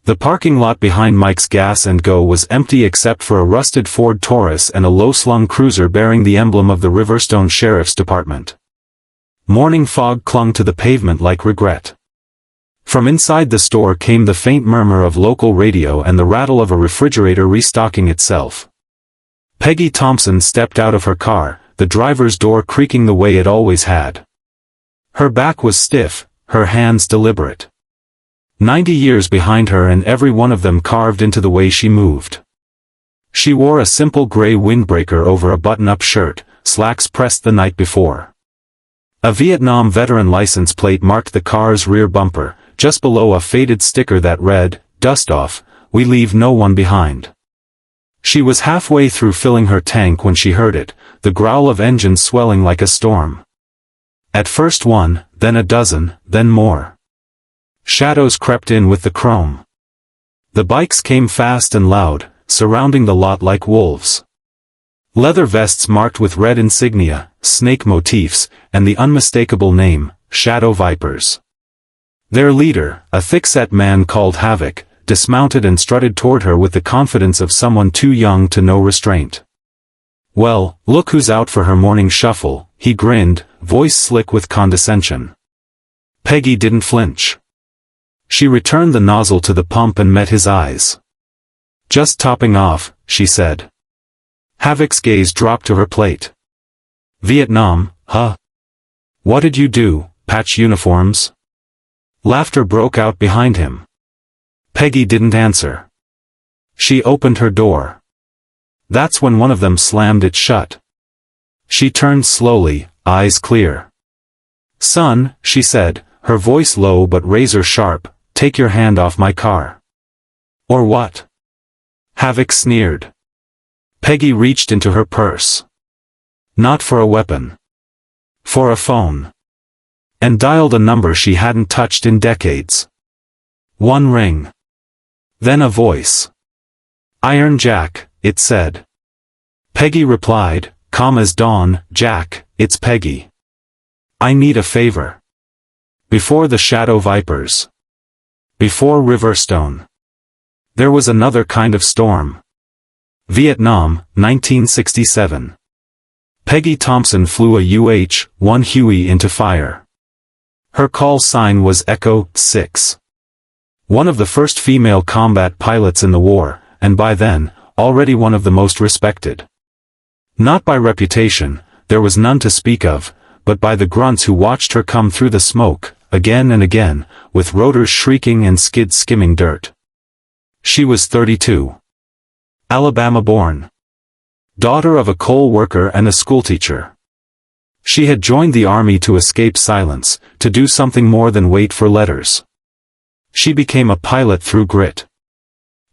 The parking lot behind Mike's Gas and Go was empty except for a rusted Ford Taurus and a low-slung cruiser bearing the emblem of the Riverstone Sheriff's Department. Morning fog clung to the pavement like regret. From inside the store came the faint murmur of local radio and the rattle of a refrigerator restocking itself. Peggy Thompson stepped out of her car, the driver's door creaking the way it always had. Her back was stiff, her hands deliberate. 90 years behind her and every one of them carved into the way she moved. She wore a simple gray windbreaker over a button-up shirt, slacks pressed the night before. A Vietnam veteran license plate marked the car's rear bumper, just below a faded sticker that read, "Dust off, we leave no one behind." She was halfway through filling her tank when she heard it, the growl of engines swelling like a storm. At first one, then a dozen, then more. Shadows crept in with the chrome. The bikes came fast and loud, surrounding the lot like wolves. Leather vests marked with red insignia, snake motifs, and the unmistakable name, Shadow Vipers. Their leader, a thick-set man called Havoc, dismounted and strutted toward her with the confidence of someone too young to know restraint. "Well, look who's out for her morning shuffle," he grinned, voice slick with condescension. Peggy didn't flinch. She returned the nozzle to the pump and met his eyes. "Just topping off," she said. Havoc's gaze dropped to her plate. "Vietnam, huh? What did you do, patch uniforms?" Laughter broke out behind him. Peggy didn't answer. She opened her door. That's when one of them slammed it shut. She turned slowly, eyes clear. "Son," she said, her voice low but razor sharp, "take your hand off my car." "Or what?" Havoc sneered. Peggy reached into her purse. Not for a weapon. For a phone. And dialed a number she hadn't touched in decades. One ring. Then a voice. "Iron Jack," it said. Peggy replied, calm as dawn, "Jack, it's Peggy. I need a favor. Before the Shadow Vipers. Before Riverstone. There was another kind of storm. Vietnam, 1967. Peggy Thompson flew a UH-1 Huey into fire. Her call sign was Echo 6. One of the first female combat pilots in the war, and by then, already one of the most respected. Not by reputation, there was none to speak of, but by the grunts who watched her come through the smoke, again and again, with rotors shrieking and skids skimming dirt. She was 32. Alabama-born. Daughter of a coal worker and a schoolteacher. She had joined the army to escape silence, to do something more than wait for letters. She became a pilot through grit.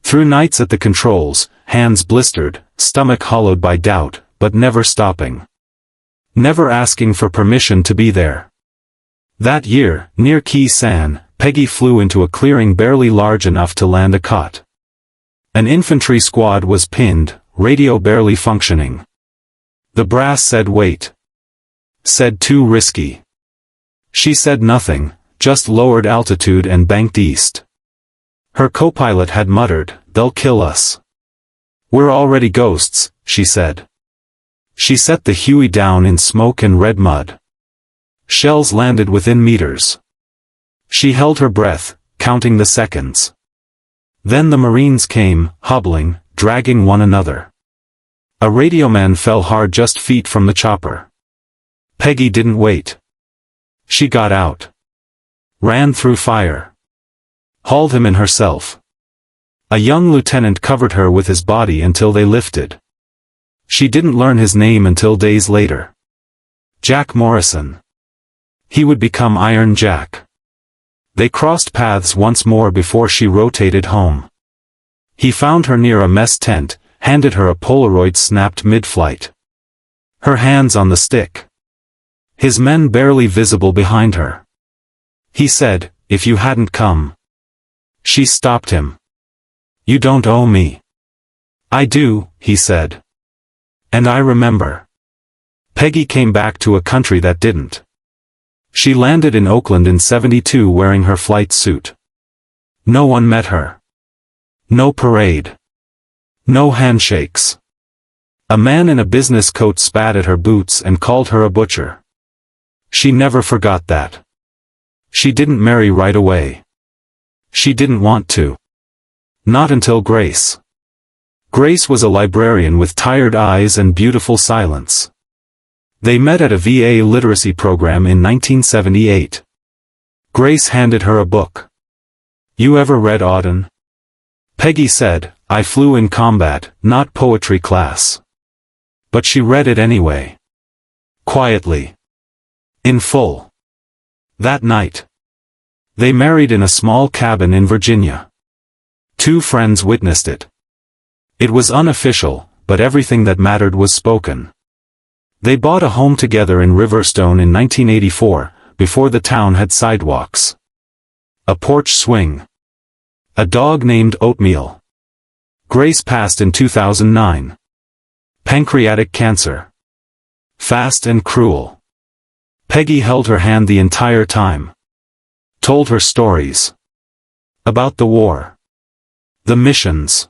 Through nights at the controls, hands blistered, stomach hollowed by doubt, but never stopping. Never asking for permission to be there. That year, near Key San, Peggy flew into a clearing barely large enough to land a cot. An infantry squad was pinned, radio barely functioning. The brass said wait. Said too risky. She said nothing, just lowered altitude and banked east. Her co-pilot had muttered, "They'll kill us." "We're already ghosts," she said. She set the Huey down in smoke and red mud. Shells landed within meters. She held her breath, counting the seconds. Then the Marines came, hobbling, dragging one another. A radioman fell hard just feet from the chopper. Peggy didn't wait. She got out. Ran through fire. Hauled him in herself. A young lieutenant covered her with his body until they lifted. She didn't learn his name until days later. Jack Morrison. He would become Iron Jack. They crossed paths once more before she rotated home. He found her near a mess tent, handed her a Polaroid snapped mid-flight. Her hands on the stick. His men barely visible behind her. He said, "If you hadn't come." She stopped him. "You don't owe me." "I do," he said. "And I remember." Peggy came back to a country that didn't. She landed in Oakland in '72 wearing her flight suit. No one met her. No parade. No handshakes. A man in a business coat spat at her boots and called her a butcher. She never forgot that. She didn't marry right away. She didn't want to. Not until Grace. Grace was a librarian with tired eyes and beautiful silence. They met at a VA literacy program in 1978. Grace handed her a book. You ever read Auden? Peggy said, I flew in combat, not poetry class. But she read it anyway. Quietly. In full. That night. They married in a small cabin in Virginia. 2 friends witnessed it. It was unofficial, but everything that mattered was spoken. They bought a home together in Riverstone in 1984, before the town had sidewalks. A porch swing. A dog named Oatmeal. Grace passed in 2009. Pancreatic cancer. Fast and cruel. Peggy held her hand the entire time. Told her stories. About the war. The missions.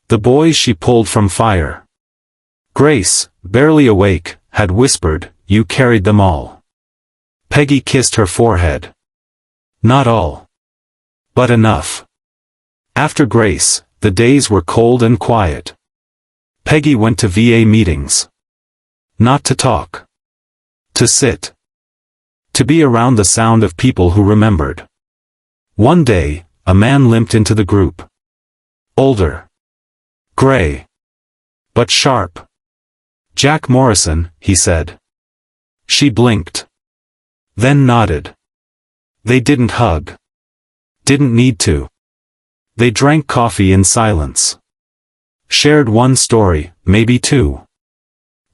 The boys she pulled from fire. Grace, barely awake, had whispered, you carried them all. Peggy kissed her forehead. Not all. But enough. After Grace, the days were cold and quiet. Peggy went to VA meetings. Not to talk. To sit. To be around the sound of people who remembered. One day, a man limped into the group. Older. Gray. But sharp. Jack Morrison, he said. She blinked. Then nodded. They didn't hug. Didn't need to. They drank coffee in silence. Shared one story, maybe 2.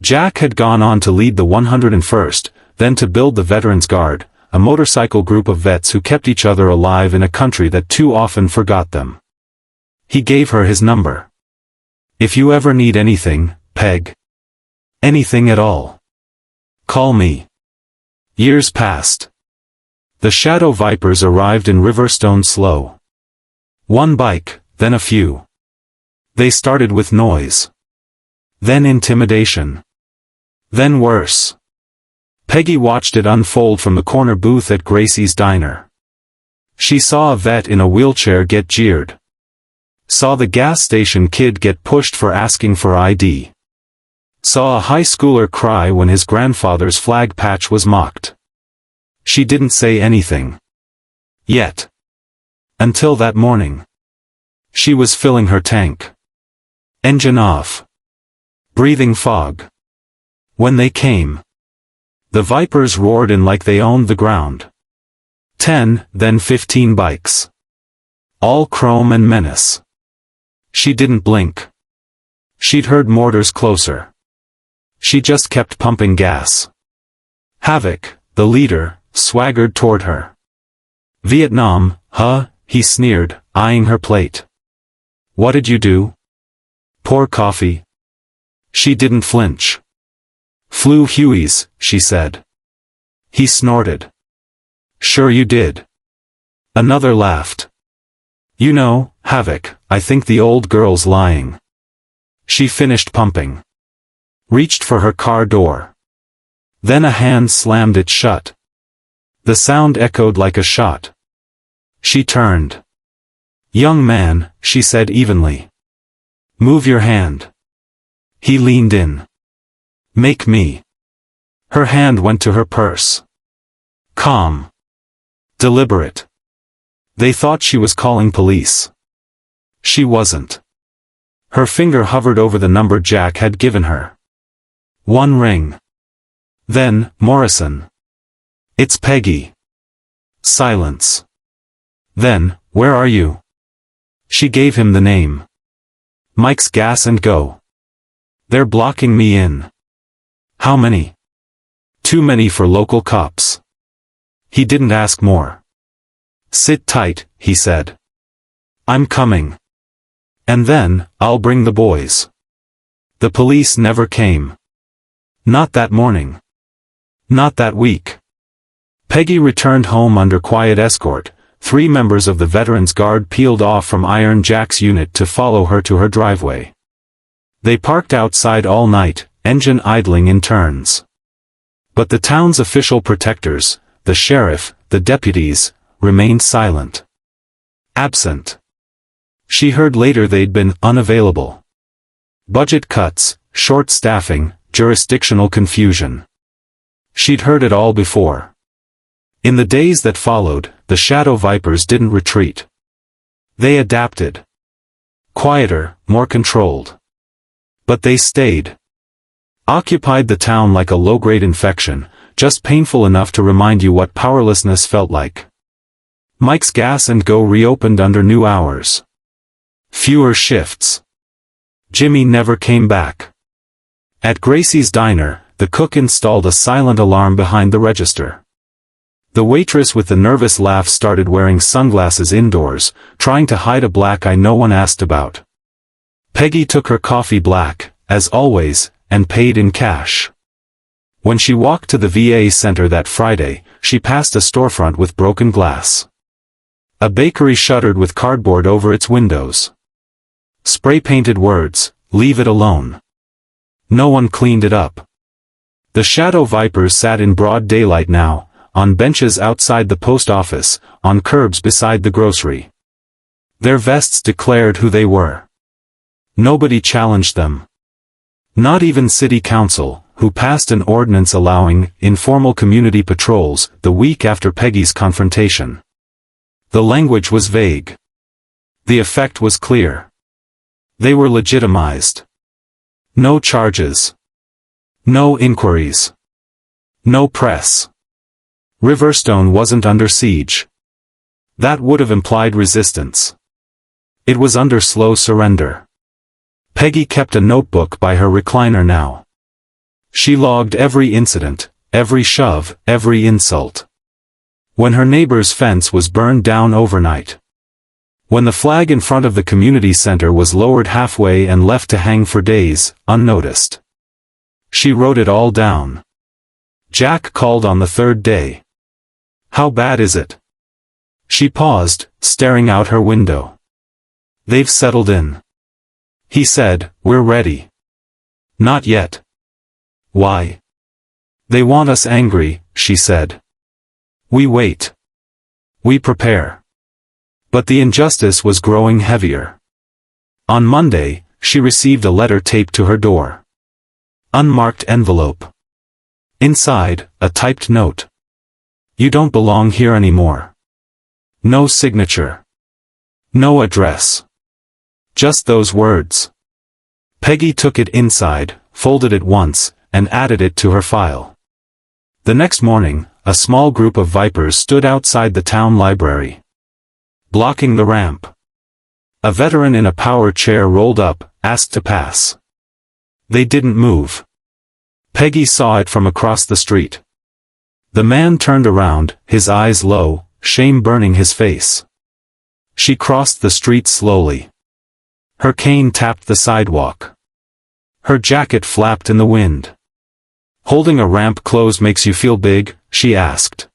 Jack had gone on to lead the 101st, then to build the Veterans Guard, a motorcycle group of vets who kept each other alive in a country that too often forgot them. He gave her his number. If you ever need anything, Peg. Anything at all. Call me. Years passed. The Shadow Vipers arrived in Riverstone slow. 1 bike, then a few. They started with noise. Then intimidation. Then worse. Peggy watched it unfold from the corner booth at Gracie's diner. She saw a vet in a wheelchair get jeered. Saw the gas station kid get pushed for asking for ID. Saw a high schooler cry when his grandfather's flag patch was mocked. She didn't say anything. Yet. Until that morning. She was filling her tank. Engine off. Breathing fog. When they came. The Vipers roared in like they owned the ground. 10, then 15 bikes. All chrome and menace. She didn't blink. She'd heard mortars closer. She just kept pumping gas. Havoc, the leader, swaggered toward her. Vietnam, huh? He sneered, eyeing her plate. What did you do? Pour coffee? She didn't flinch. Flew Hueys, she said. He snorted. Sure you did. Another laughed. You know, Havoc, I think the old girl's lying. She finished pumping. Reached for her car door. Then a hand slammed it shut. The sound echoed like a shot. She turned. Young man, she said evenly. Move your hand. He leaned in. Make me. Her hand went to her purse. Calm. Deliberate. They thought she was calling police. She wasn't. Her finger hovered over the number Jack had given her. 1 ring. Then, Morrison. It's Peggy. Silence. Then, where are you? She gave him the name. Mike's Gas and Go. They're blocking me in. How many? Too many for local cops. He didn't ask more. Sit tight, he said. I'm coming. And then, I'll bring the boys. The police never came. Not that morning. Not that week. Peggy returned home under quiet escort, 3 members of the Veterans Guard peeled off from Iron Jack's unit to follow her to her driveway. They parked outside all night, engine idling in turns. But the town's official protectors, the sheriff, the deputies, remained silent. Absent. She heard later they'd been unavailable. Budget cuts, short staffing, jurisdictional confusion. She'd heard it all before. In the days that followed, the Shadow Vipers didn't retreat. They adapted. Quieter, more controlled. But they stayed. Occupied the town like a low-grade infection, just painful enough to remind you what powerlessness felt like. Mike's Gas and Go reopened under new hours. Fewer shifts. Jimmy never came back. At Gracie's diner, the cook installed a silent alarm behind the register. The waitress with the nervous laugh started wearing sunglasses indoors, trying to hide a black eye no one asked about. Peggy took her coffee black, as always, and paid in cash. When she walked to the VA center that Friday, she passed a storefront with broken glass. A bakery shuttered with cardboard over its windows. Spray-painted words, "Leave it alone." No one cleaned it up. The Shadow Vipers sat in broad daylight now, on benches outside the post office, on curbs beside the grocery. Their vests declared who they were. Nobody challenged them. Not even city council, who passed an ordinance allowing informal community patrols the week after Peggy's confrontation. The language was vague. The effect was clear. They were legitimized. No charges. No inquiries. No press. Riverstone wasn't under siege. That would have implied resistance. It was under slow surrender. Peggy kept a notebook by her recliner now. She logged every incident, every shove, every insult. When her neighbor's fence was burned down overnight. When the flag in front of the community center was lowered halfway and left to hang for days, unnoticed. She wrote it all down. Jack called on the 3rd day. "How bad is it?" She paused, staring out her window. "They've settled in." He said, "We're ready." "Not yet." "Why?" "They want us angry," she said. "We wait. We prepare." But the injustice was growing heavier. On Monday, she received a letter taped to her door. Unmarked envelope. Inside, a typed note. "You don't belong here anymore." No signature. No address. Just those words. Peggy took it inside, folded it once, and added it to her file. The next morning, a small group of Vipers stood outside the town library. Blocking the ramp. A veteran in a power chair rolled up, asked to pass. They didn't move. Peggy saw it from across the street. The man turned around, his eyes low, shame burning his face. She crossed the street slowly. Her cane tapped the sidewalk. Her jacket flapped in the wind. "Holding a ramp closed makes you feel big?" she asked.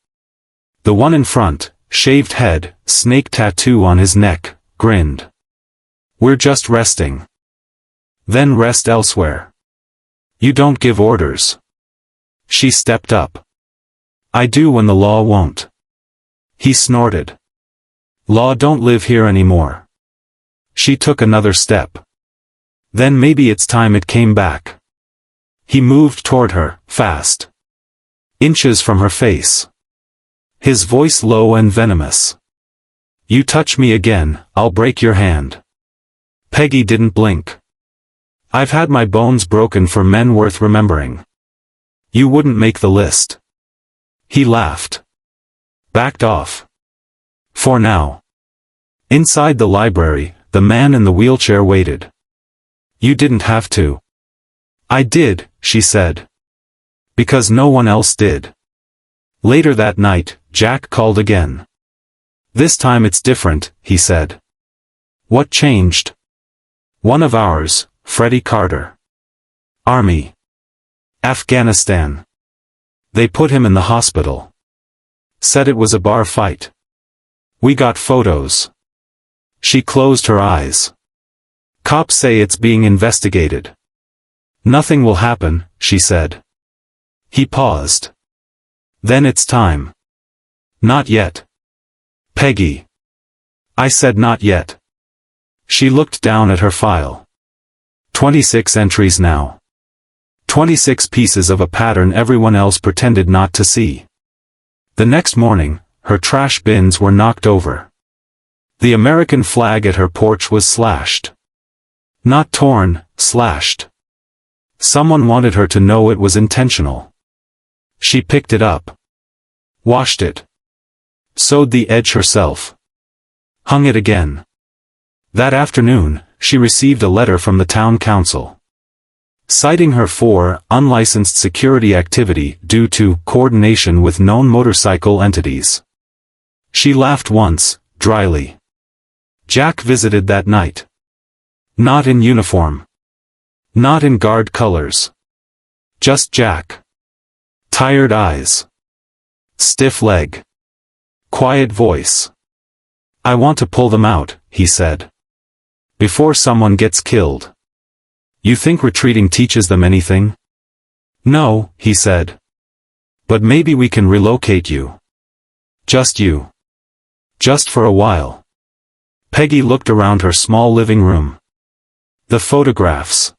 The one in front, shaved head, snake tattoo on his neck, grinned. "We're just resting." "Then rest elsewhere." "You don't give orders." She stepped up. "I do when the law won't." He snorted. "Law don't live here anymore." She took another step. "Then maybe it's time it came back." He moved toward her, fast. Inches from her face. His voice low and venomous. "You touch me again, I'll break your hand." Peggy didn't blink. "I've had my bones broken for men worth remembering. You wouldn't make the list." He laughed. Backed off. For now. Inside the library, the man in the wheelchair waited. "You didn't have to." "I did," she said. "Because no one else did." Later that night, Jack called again. "This time it's different," he said. "What changed?" "One of ours, Freddie Carter. Army. Afghanistan. They put him in the hospital. Said it was a bar fight." We got photos. She closed her eyes. Cops say it's being investigated. Nothing will happen, she said. He paused. Then it's time. Not yet. Peggy. I said not yet. She looked down at her file. 26 entries now. 26 pieces of a pattern everyone else pretended not to see. The next morning, her trash bins were knocked over. The American flag at her porch was slashed. Not torn, slashed. Someone wanted her to know it was intentional. She picked it up. Washed it. Sewed the edge herself. Hung it again. That afternoon, she received a letter from the town council, citing her for unlicensed security activity due to coordination with known motorcycle entities. She laughed once, dryly. Jack visited that night. Not in uniform. Not in guard colors. Just Jack. Tired eyes. Stiff leg. Quiet voice. I want to pull them out, he said. Before someone gets killed. You think retreating teaches them anything? No, he said. But maybe we can relocate you. Just you. Just for a while. Peggy looked around her small living room. The photographs.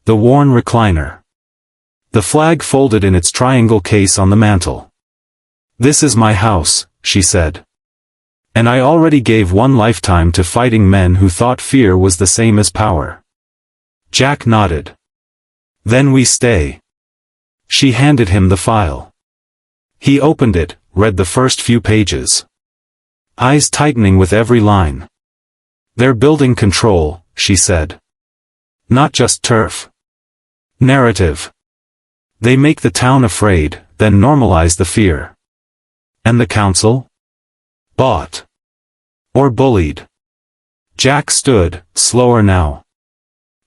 The worn recliner. The flag folded in its triangle case on the mantel. This is my house, she said. And I already gave one lifetime to fighting men who thought fear was the same as power. Jack nodded. Then we stay. She handed him the file. He opened it, read the first few pages. Eyes tightening with every line. They're building control, she said. Not just turf. Narrative. They make the town afraid, then normalize the fear. And the council? Bought. Or bullied. Jack stood, slower now.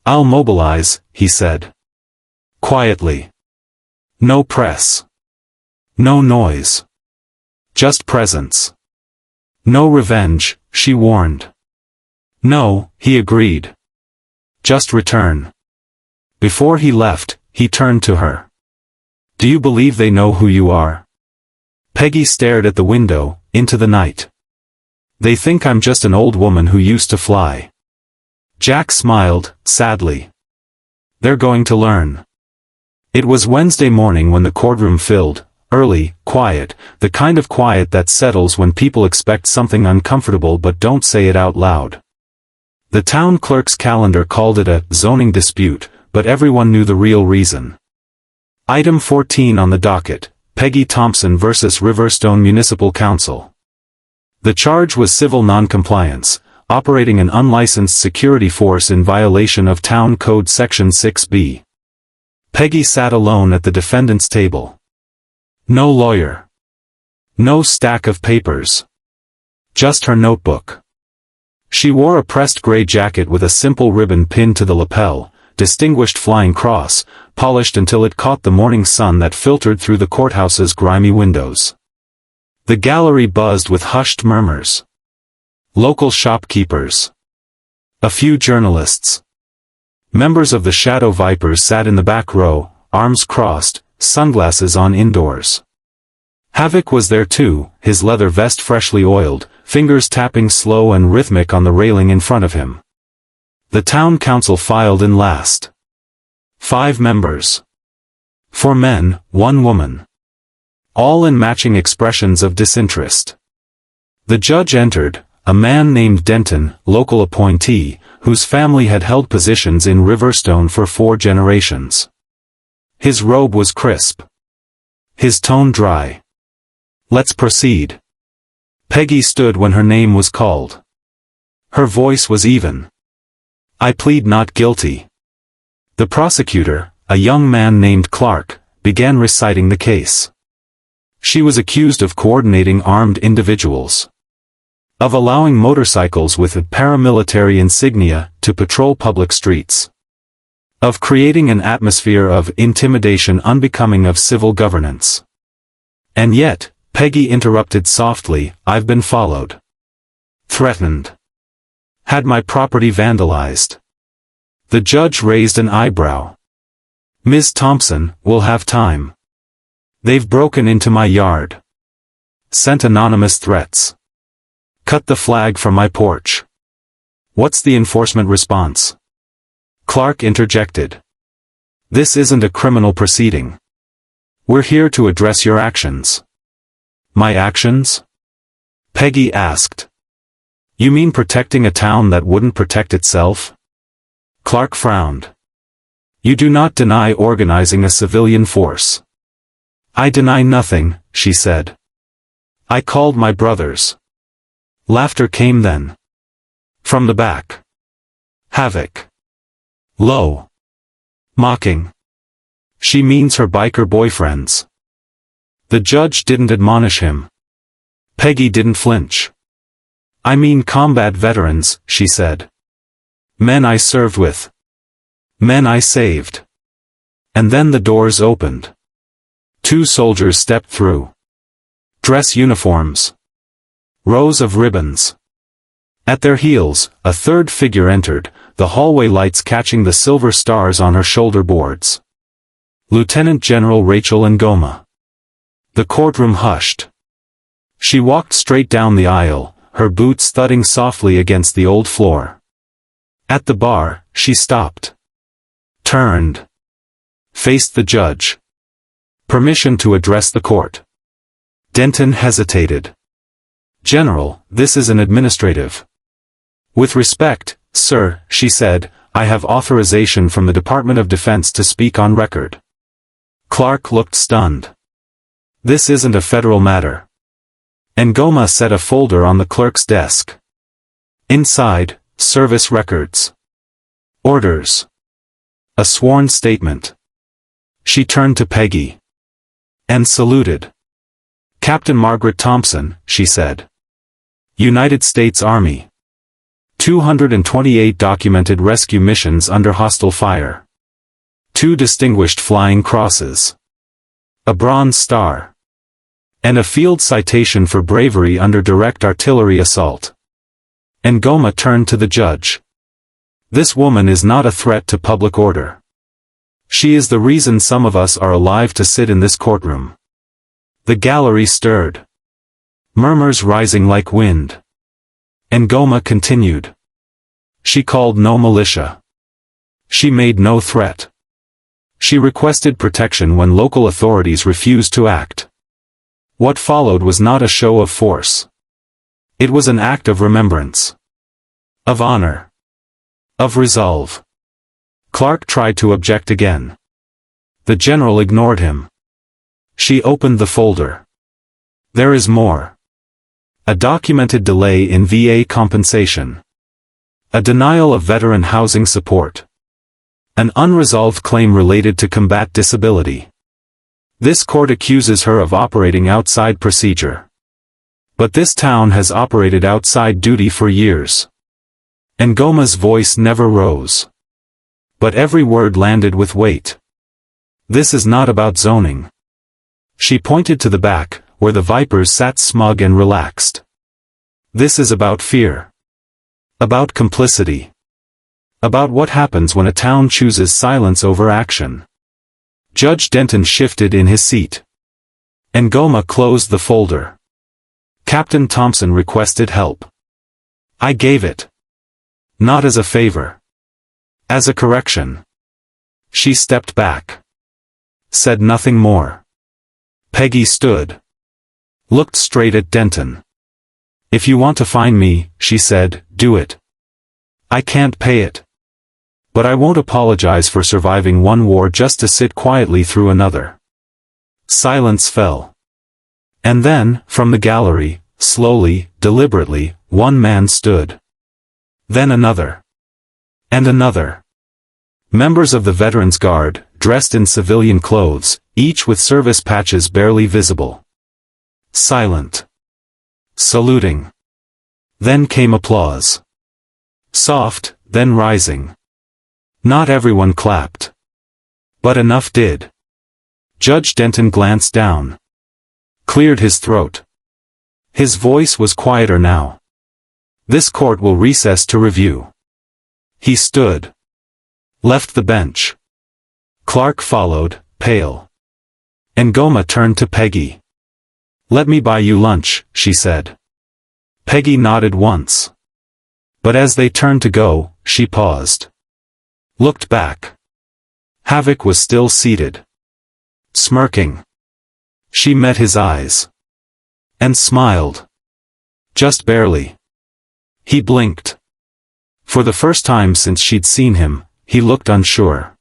I'll mobilize, he said. Quietly. No press. No noise. Just presence. No revenge, she warned. No, he agreed. Just return. Before he left, he turned to her. Do you believe they know who you are? Peggy stared at the window, into the night. They think I'm just an old woman who used to fly. Jack smiled, sadly. They're going to learn. It was Wednesday morning when the courtroom filled, early, quiet, the kind of quiet that settles when people expect something uncomfortable but don't say it out loud. The town clerk's calendar called it a zoning dispute, but everyone knew the real reason. Item 14 on the docket, Peggy Thompson vs. Riverstone Municipal Council. The charge was civil noncompliance, operating an unlicensed security force in violation of Town Code Section 6B. Peggy sat alone at the defendant's table. No lawyer. No stack of papers. Just her notebook. She wore a pressed gray jacket with a simple ribbon pinned to the lapel, distinguished flying cross, polished until it caught the morning sun that filtered through the courthouse's grimy windows. The gallery buzzed with hushed murmurs. Local shopkeepers. A few journalists. Members of the Shadow Vipers sat in the back row, arms crossed, sunglasses on indoors. Havoc was there too, his leather vest freshly oiled, fingers tapping slow and rhythmic on the railing in front of him. The town council filed in last. 5 members. 4 men, 1 woman. All in matching expressions of disinterest. The judge entered, a man named Denton, local appointee, whose family had held positions in Riverstone for 4 generations. His robe was crisp. His tone dry. Let's proceed. Peggy stood when her name was called. Her voice was even. I plead not guilty. The prosecutor, a young man named Clark, began reciting the case. She was accused of coordinating armed individuals. Of allowing motorcycles with paramilitary insignia to patrol public streets. Of creating an atmosphere of intimidation unbecoming of civil governance. And yet, Peggy interrupted softly, I've been followed. Threatened. Had my property vandalized. The judge raised an eyebrow. Ms. Thompson, we'll have time. They've broken into my yard. Sent anonymous threats. Cut the flag from my porch. What's the enforcement response? Clark interjected. This isn't a criminal proceeding. We're here to address your actions. My actions? Peggy asked. You mean protecting a town that wouldn't protect itself? Clark frowned. You do not deny organizing a civilian force. I deny nothing, she said. I called my brothers. Laughter came then. From the back. Havoc. Low. Mocking. She means her biker boyfriends. The judge didn't admonish him. Peggy didn't flinch. I mean combat veterans, she said. Men I served with. Men I saved. And then the doors opened. 2 soldiers stepped through. Dress uniforms. Rows of ribbons. At their heels, a 3rd figure entered, the hallway lights catching the silver stars on her shoulder boards. Lieutenant General Rachel Ngoma. The courtroom hushed. She walked straight down the aisle, her boots thudding softly against the old floor. At the bar, she stopped. Turned. Faced the judge. Permission to address the court. Denton hesitated. General, this is an administrative. With respect, sir, she said, I have authorization from the Department of Defense to speak on record. Clark looked stunned. This isn't a federal matter. Ngoma set a folder on the clerk's desk. Inside, service records. Orders. A sworn statement. She turned to Peggy. And saluted. Captain Margaret Thompson, she said. United States Army. 228 documented rescue missions under hostile fire. 2 distinguished flying crosses. A Bronze Star. And a field citation for bravery under direct artillery assault. Ngoma turned to the judge. This woman is not a threat to public order. She is the reason some of us are alive to sit in this courtroom. The gallery stirred. Murmurs rising like wind. Ngoma continued. She called no militia. She made no threat. She requested protection when local authorities refused to act. What followed was not a show of force. It was an act of remembrance. Of honor. Of resolve. Clark tried to object again. The general ignored him. She opened the folder. There is more. A documented delay in VA compensation. A denial of veteran housing support. An unresolved claim related to combat disability. This court accuses her of operating outside procedure. But this town has operated outside duty for years. Ngoma's voice never rose. But every word landed with weight. This is not about zoning. She pointed to the back, where the vipers sat smug and relaxed. This is about fear. About complicity. About what happens when a town chooses silence over action. Judge Denton shifted in his seat. Ngoma closed the folder. Captain Thompson requested help. I gave it. Not as a favor. As a correction. She stepped back. Said nothing more. Peggy stood. Looked straight at Denton. If you want to find me, she said, do it. I can't pay it. But I won't apologize for surviving one war just to sit quietly through another. Silence fell. And then, from the gallery, slowly, deliberately, one man stood. Then another. And another. Members of the Veterans Guard, dressed in civilian clothes, each with service patches barely visible. Silent. Saluting. Then came applause. Soft, then rising. Not everyone clapped. But enough did. Judge Denton glanced down. cleared his throat. His voice was quieter now. This court will recess to review. He stood. Left the bench. Clark followed, pale. Ngoma turned to Peggy. "Let me buy you lunch," she said. Peggy nodded once. But as they turned to go, she paused. Looked back. Havoc was still seated. Smirking. She met his eyes. And smiled. Just barely. He blinked. For the first time since she'd seen him, he looked unsure.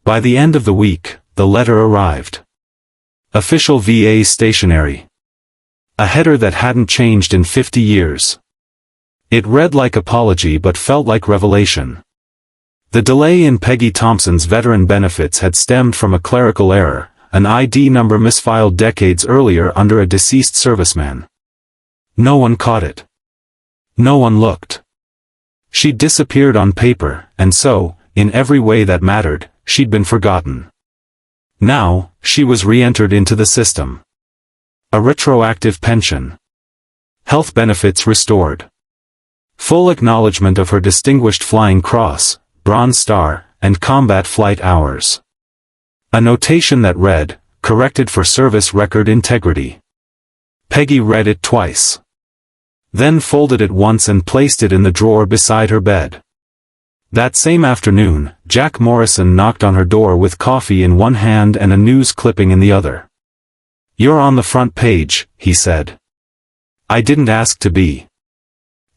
By the end of the week, the letter arrived. Official VA stationery. A header that hadn't changed in 50 years. It read like apology but felt like revelation. The delay in Peggy Thompson's veteran benefits had stemmed from a clerical error, an ID number misfiled decades earlier under a deceased serviceman. No one caught it. No one looked. She'd disappeared on paper, and so, in every way that mattered, she'd been forgotten. Now, she was re-entered into the system. A retroactive pension. Health benefits restored. Full acknowledgement of her distinguished Flying Cross, Bronze Star, and combat flight hours. A notation that read, "Corrected for service record integrity." Peggy read it twice. Then folded it once and placed it in the drawer beside her bed. That same afternoon, Jack Morrison knocked on her door with coffee in one hand and a news clipping in the other. "You're on the front page," he said. "I didn't ask to be."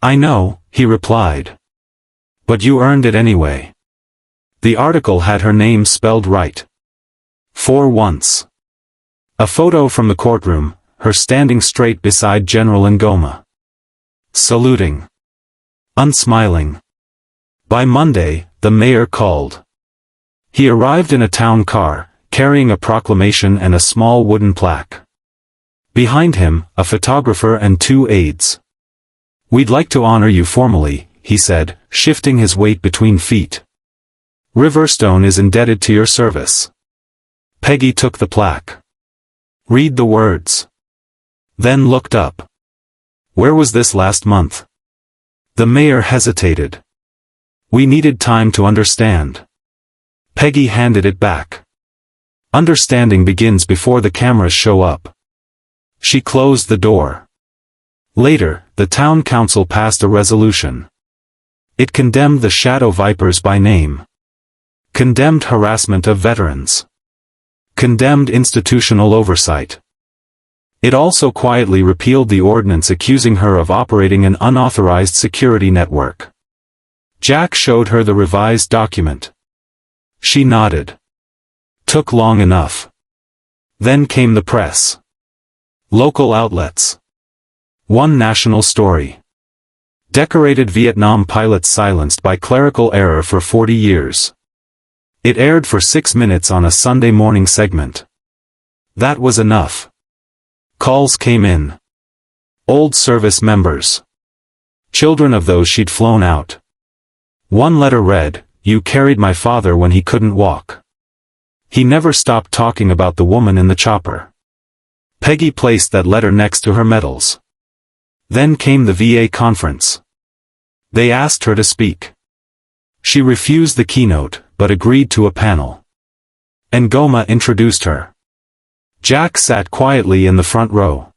"I know," he replied. "But you earned it anyway." The article had her name spelled right. For once. A photo from the courtroom, her standing straight beside General Ngoma. Saluting. Unsmiling. By Monday, the mayor called. He arrived in a town car, carrying a proclamation and a small wooden plaque. Behind him, a photographer and 2 aides. "We'd like to honor you formally," he said, shifting his weight between feet. "Riverstone is indebted to your service." Peggy took the plaque. Read the words. Then looked up. "Where was this last month?" The mayor hesitated. "We needed time to understand." Peggy handed it back. "Understanding begins before the cameras show up." She closed the door. Later, the town council passed a resolution. It condemned the Shadow Vipers by name. Condemned harassment of veterans. Condemned institutional oversight. It also quietly repealed the ordinance accusing her of operating an unauthorized security network. Jack showed her the revised document. She nodded. Took long enough. Then came the press. Local outlets. One national story. Decorated Vietnam pilots silenced by clerical error for 40 years. It aired for 6 minutes on a Sunday morning segment. That was enough. Calls came in. Old service members. Children of those she'd flown out. One letter read, "You carried my father when he couldn't walk." He never stopped talking about the woman in the chopper. Peggy placed that letter next to her medals. Then came the VA conference. They asked her to speak. She refused the keynote, but agreed to a panel. Ngoma introduced her. Jack sat quietly in the front row.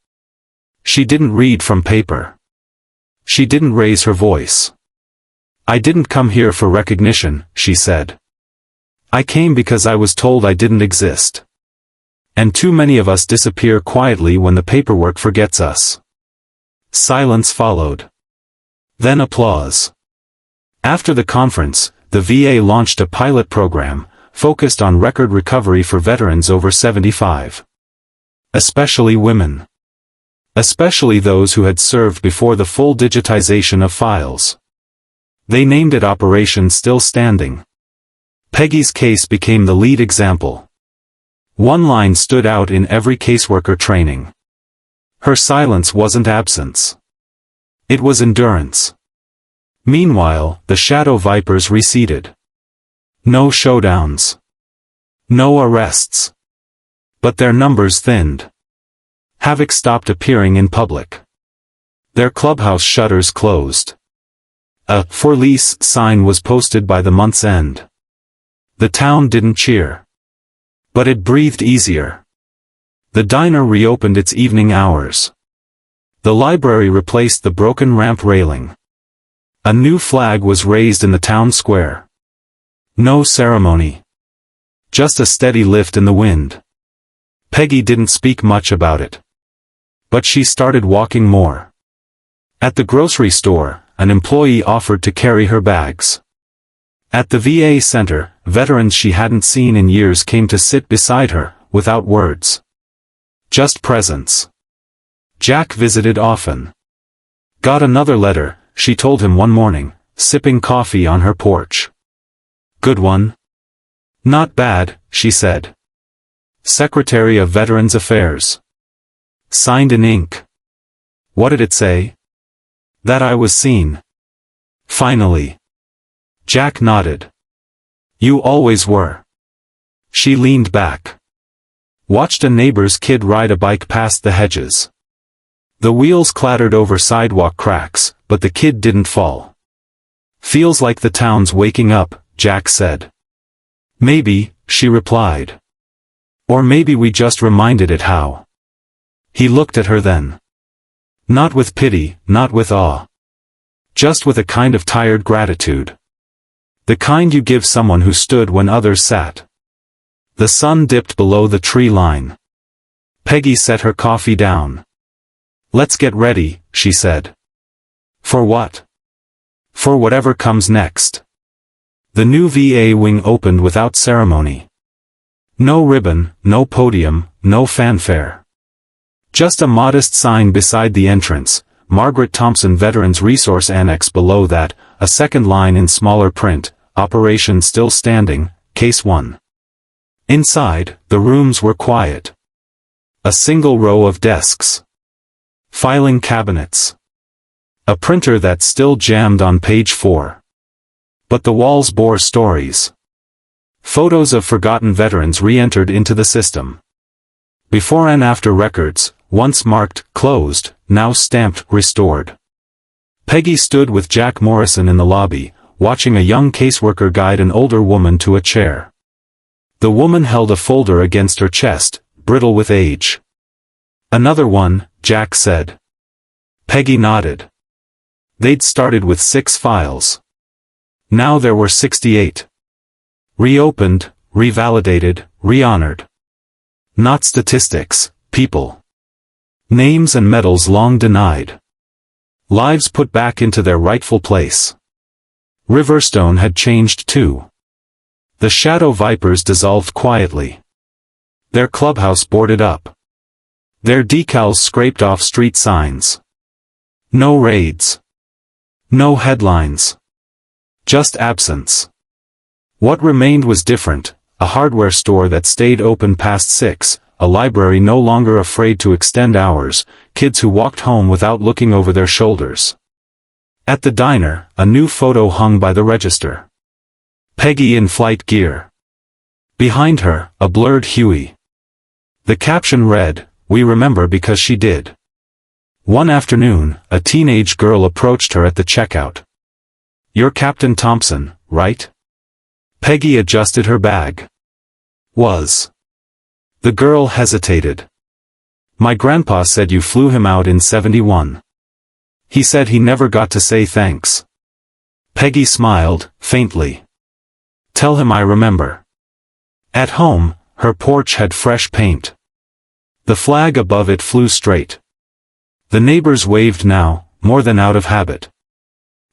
She didn't read from paper. She didn't raise her voice. "I didn't come here for recognition," she said. "I came because I was told I didn't exist. And too many of us disappear quietly when the paperwork forgets us." Silence followed. Then applause. After the conference, the VA launched a pilot program, focused on record recovery for veterans over 75. Especially women. Especially those who had served before the full digitization of files. They named it Operation Still Standing. Peggy's case became the lead example. One line stood out in every caseworker training. Her silence wasn't absence. It was endurance. Meanwhile, the Shadow Vipers receded. No showdowns. No arrests. But their numbers thinned. Havoc stopped appearing in public. Their clubhouse shutters closed. A "for lease" sign was posted by the month's end. The town didn't cheer. But it breathed easier. The diner reopened its evening hours. The library replaced the broken ramp railing. A new flag was raised in the town square. No ceremony. Just a steady lift in the wind. Peggy didn't speak much about it. But she started walking more. At the grocery store, an employee offered to carry her bags. At the VA center, veterans she hadn't seen in years came to sit beside her, without words. Just presence. Jack visited often. Got another letter, she told him one morning, sipping coffee on her porch. Good one? Not bad, she said. Secretary of Veterans Affairs. Signed in ink. What did it say? That I was seen. Finally. Jack nodded. You always were. She leaned back. Watched a neighbor's kid ride a bike past the hedges. The wheels clattered over sidewalk cracks, but the kid didn't fall. Feels like the town's waking up, Jack said. Maybe, she replied. Or maybe we just reminded it how. He looked at her then. Not with pity, not with awe. Just with a kind of tired gratitude. The kind you give someone who stood when others sat. The sun dipped below the tree line. Peggy set her coffee down. Let's get ready, she said. For what? For whatever comes next. The new VA wing opened without ceremony. No ribbon, no podium, no fanfare. Just a modest sign beside the entrance, Margaret Thompson Veterans Resource Annex below that, a second line in smaller print, Operation Still Standing, Case 1. Inside, the rooms were quiet. A single row of desks. Filing cabinets. A printer that still jammed on page 4. But the walls bore stories. Photos of forgotten veterans re-entered into the system. Before and after records, once marked, closed, now stamped, restored. Peggy stood with Jack Morrison in the lobby, watching a young caseworker guide an older woman to a chair. The woman held a folder against her chest, brittle with age. Another one, Jack said. Peggy nodded. They'd started with 6 files. Now there were 68. Reopened, revalidated, re-honored. Not statistics, people. Names and medals long denied. Lives put back into their rightful place. Riverstone had changed too. The Shadow Vipers dissolved quietly. Their clubhouse boarded up. Their decals scraped off street signs. No raids. No headlines. Just absence. What remained was different, a hardware store that stayed open past 6, a library no longer afraid to extend hours, kids who walked home without looking over their shoulders. At the diner, a new photo hung by the register. Peggy in flight gear. Behind her, a blurred Huey. The caption read, "We remember because she did." One afternoon, a teenage girl approached her at the checkout. "You're Captain Thompson, right?" Peggy adjusted her bag. "Was." The girl hesitated. "My grandpa said you flew him out in '71. He said he never got to say thanks." Peggy smiled, faintly. "Tell him I remember." At home, her porch had fresh paint. The flag above it flew straight. The neighbors waved now, more than out of habit.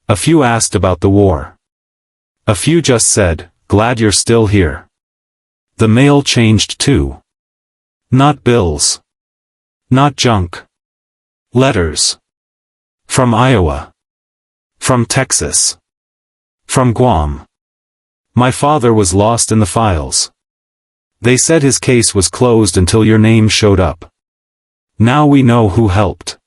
A few asked about the war. A few just said, "Glad you're still here." The mail changed too. Not bills. Not junk. Letters. From Iowa. From Texas. From Guam. My father was lost in the files. They said his case was closed until your name showed up. Now we know who helped.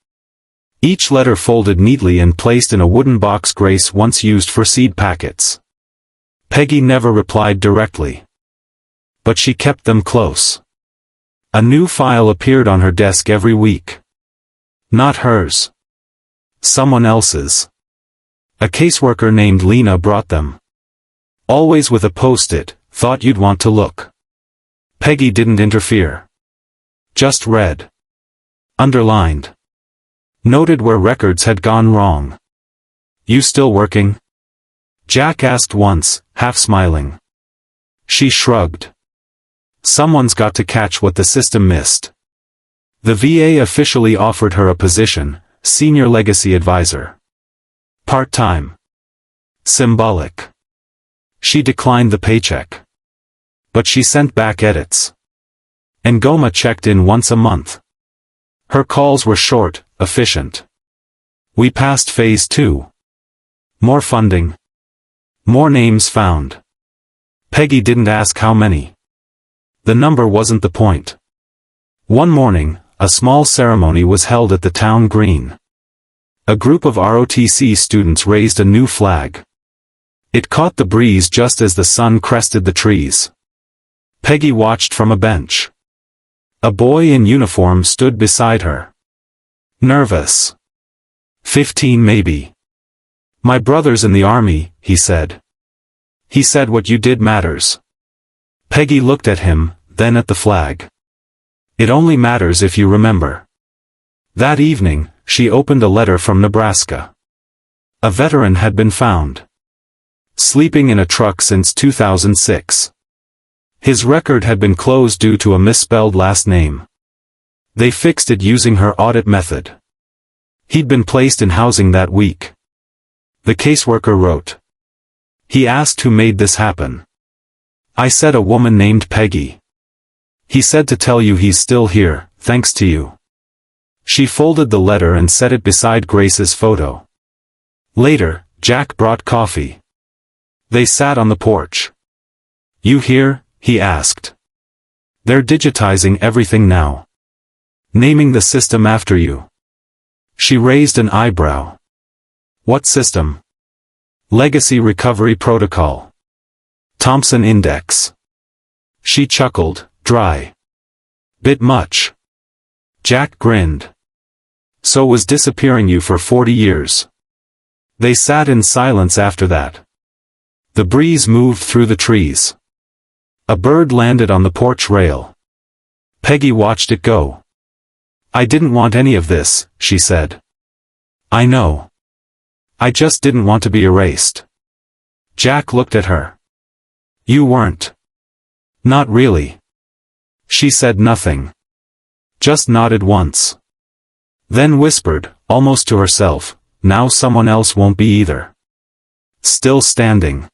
Each letter folded neatly and placed in a wooden box Grace once used for seed packets. Peggy never replied directly. But she kept them close. A new file appeared on her desk every week. Not hers. Someone else's. A caseworker named Lena brought them. Always with a post-it, thought you'd want to look. Peggy didn't interfere. Just read. Underlined. Noted where records had gone wrong. You still working? Jack asked once, half smiling. She shrugged. Someone's got to catch what the system missed. The VA officially offered her a position, senior legacy advisor. Part-time. Symbolic. She declined the paycheck. But she sent back edits. Ngoma checked in once a month. Her calls were short, efficient. We passed phase 2. More funding. More names found. Peggy didn't ask how many. The number wasn't the point. One morning, a small ceremony was held at the town green. A group of ROTC students raised a new flag. It caught the breeze just as the sun crested the trees. Peggy watched from a bench. A boy in uniform stood beside her. Nervous. 15 maybe. My brother's in the army, he said. He said what you did matters. Peggy looked at him, then at the flag. It only matters if you remember. That evening, she opened a letter from Nebraska. A veteran had been found. Sleeping in a truck since 2006. His record had been closed due to a misspelled last name. They fixed it using her audit method. He'd been placed in housing that week. The caseworker wrote. He asked who made this happen. I said a woman named Peggy. He said to tell you he's still here, thanks to you. She folded the letter and set it beside Grace's photo. Later, Jack brought coffee. They sat on the porch. You here? He asked. They're digitizing everything now. Naming the system after you. She raised an eyebrow. What system? Legacy Recovery Protocol. Thompson Index. She chuckled, dry. Bit much. Jack grinned. So was disappearing you for 40 years. They sat in silence after that. The breeze moved through the trees. A bird landed on the porch rail. Peggy watched it go. I didn't want any of this, she said. I know. I just didn't want to be erased. Jack looked at her. You weren't. Not really. She said nothing. Just nodded once. Then whispered, almost to herself, now someone else won't be either. Still standing.